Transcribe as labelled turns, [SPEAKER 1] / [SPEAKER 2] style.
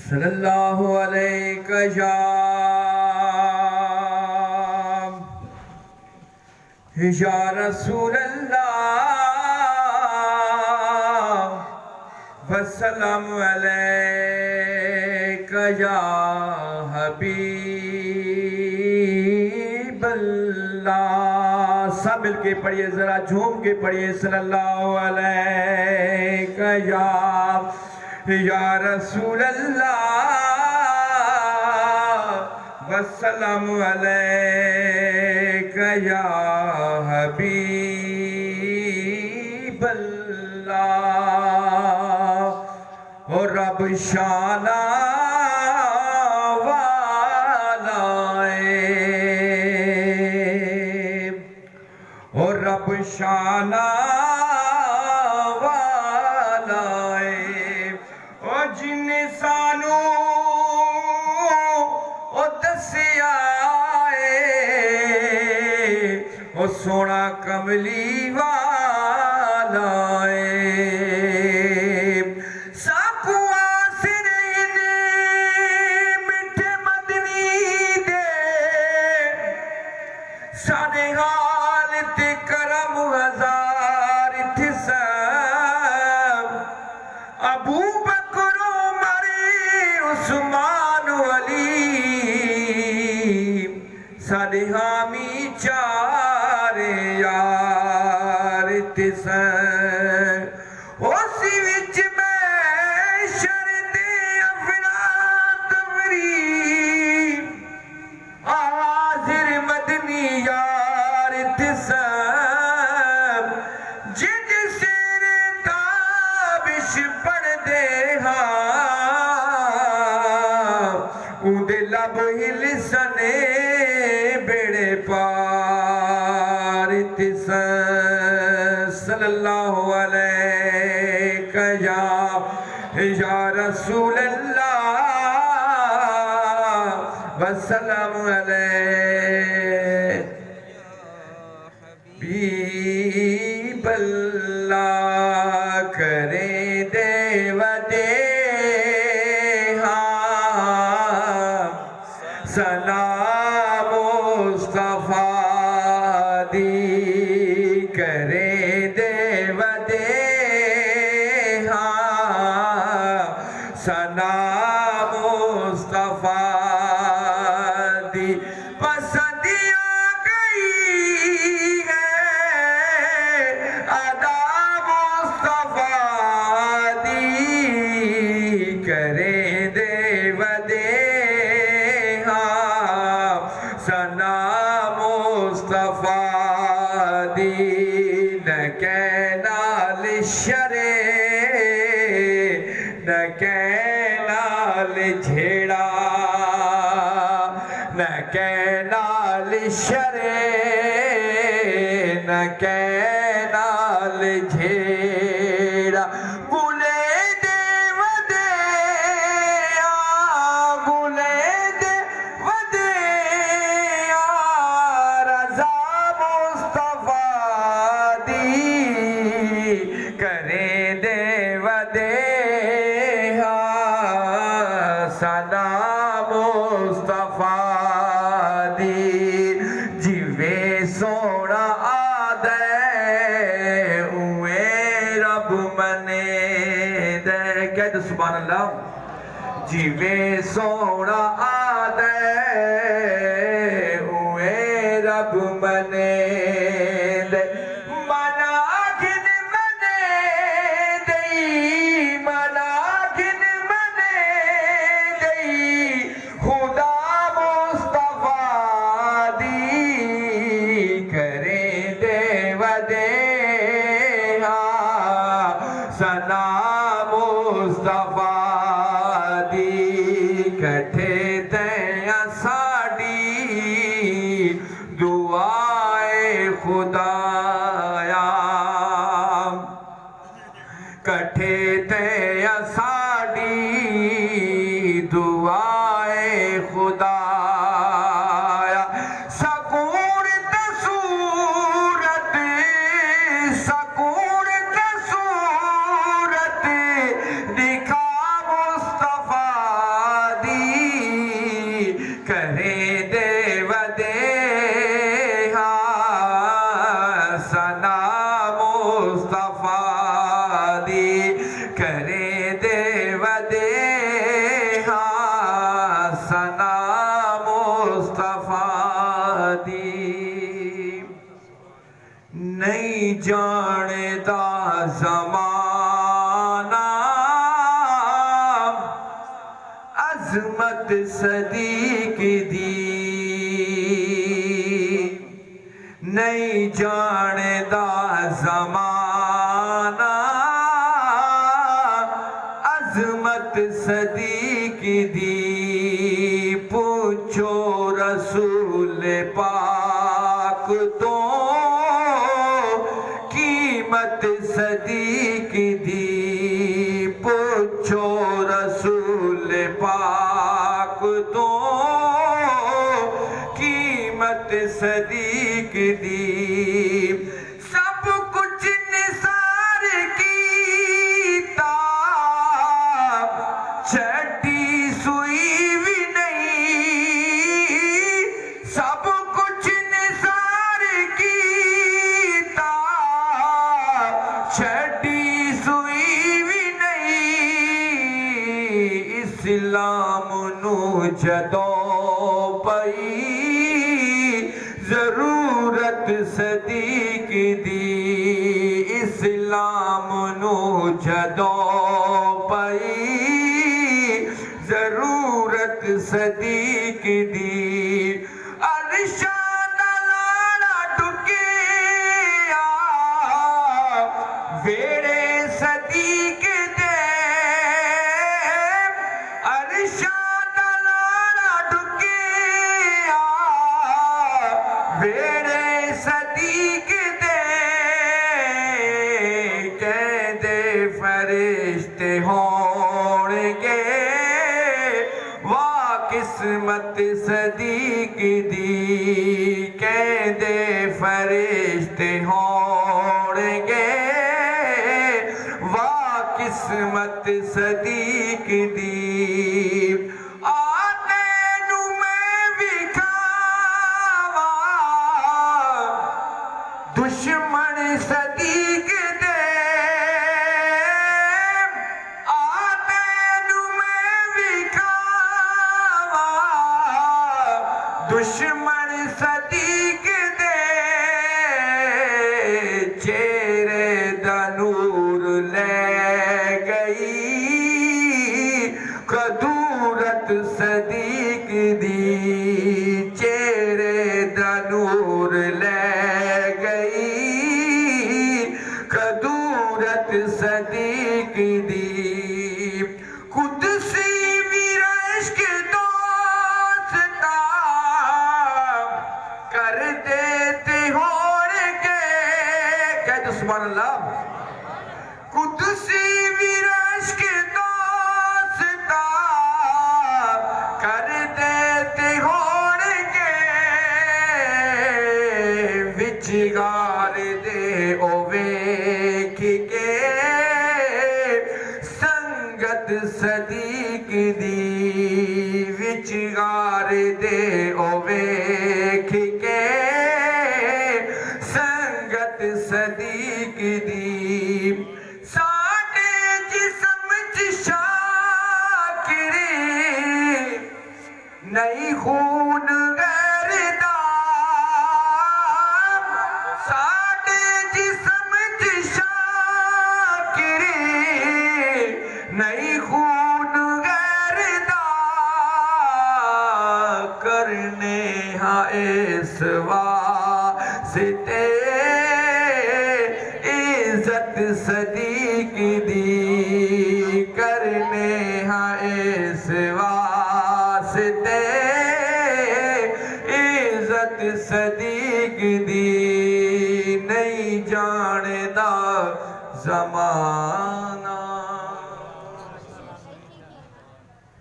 [SPEAKER 1] सल्लल्लाहु अलैहि या रसूल अल्लाह वस्सलामु अलैका या हबीब अल्लाह। सब मिल के पढ़िए, जरा झूम के पढ़िए। सल्लल्लाहु अलैका या रसूल अल्लाह वस्सलामु अलैका या हबीब अल्लाह। और रब शाना वालाए, और रब शाना जिन्ने सानू ओ दसिया ओ सोना कमली वाला साकुआ सिर मिठे मदनी दे सारे हाल ते करम हजार थे सब अबू उस्मान अली साडे हामी चार यार तिस उस विच मैं शरदे अफरात तवरी हाजिर मदनी यार तिस जिद सिर ताबिश पढ़ दे उदे लब हिलसने बेड़े पार तिस। सल्लल्लाहु अलैका या रसूल अल्लाह वस्सलामु अलैका हबीब अल्लाह। करे देवदे सलाम मुस्तफा दी करे देव दे सलाम मुस्तफा दी पसंदिया गई है अदा मुस्तफा दी करे देव दे सना मुस्तफा दी न कैनाल शरे न कैनाल झेड़ा न कैनाल शरे न कैनाल झेड़ा करे देव दे सदा मुस्तफा दी जिवे सोना आदे उए रब मने दे। कह दो सुभान अल्लाह। जिवे सोना आदे उए रब मने दे सना मुस्तफा दी कठे तैया साड़ी दुआए खुदाया कठे तैया साड़ी दुआए खुदाया सकून तसूरत सकून तसूरत दिखा मुस्तफा करे देव देहा सना मुस्तफा दी नहीं जानदा ज़माना अज़मत सदीक़ दी नहीं जानदा ज़माना अज़मत सदीक़ दी पूछो रसूल पाक तो कीमत सदीक़ दी पूछो रसूल पाक तो कीमत सदीक़ दी सब कुछ निसार कीता छठी सुई भी नहीं सब कुछ निसार कीता छठी सुई भी नहीं इस्लाम नू जदों पई ज़रूरत सदीक़ दी इस्लाम नू जदों पई ज़रूरत सदीक़ दी अरशा दा लाड़ा टुकिया वेड़े सदीक़ दे अरशा दा लाड़ा टुकिया वेड़े सदीक़ दे कहदे फरिश्ते होणगे वाह किस्मत सदीक़ दी कहदे फरिश्ते होणगे वाह किस्मत सदीक़ दी दुश्मन सदीक़ दे आते नू मैं विखावा दुश्मन सदीक़ दे चेहरे दा नूर ले गई कदूरत सदीक़ दी चेहरे दा नूर ले कदूरत सदीक़ दी कुदसी विरश्क दोस्ता कर देते होणगे कहते सुभान अल्लाह कुदसी विरश्क दोस्ता कर देते होणगे विचगार दे ओवे संगत सदीक़ दी विचगार दे ओ वेख के संगत सदीक़ दी साडे जिस्म च शाकिरी नहीं खून गैर दा साडे जिस्म च नहीं खून गैर दा करने हाँ इस वास्ते इज्जत सदीक़ दी करने हाँ इस वास्ते इज्जत सदीक़ दी नहीं जानदा ज़माना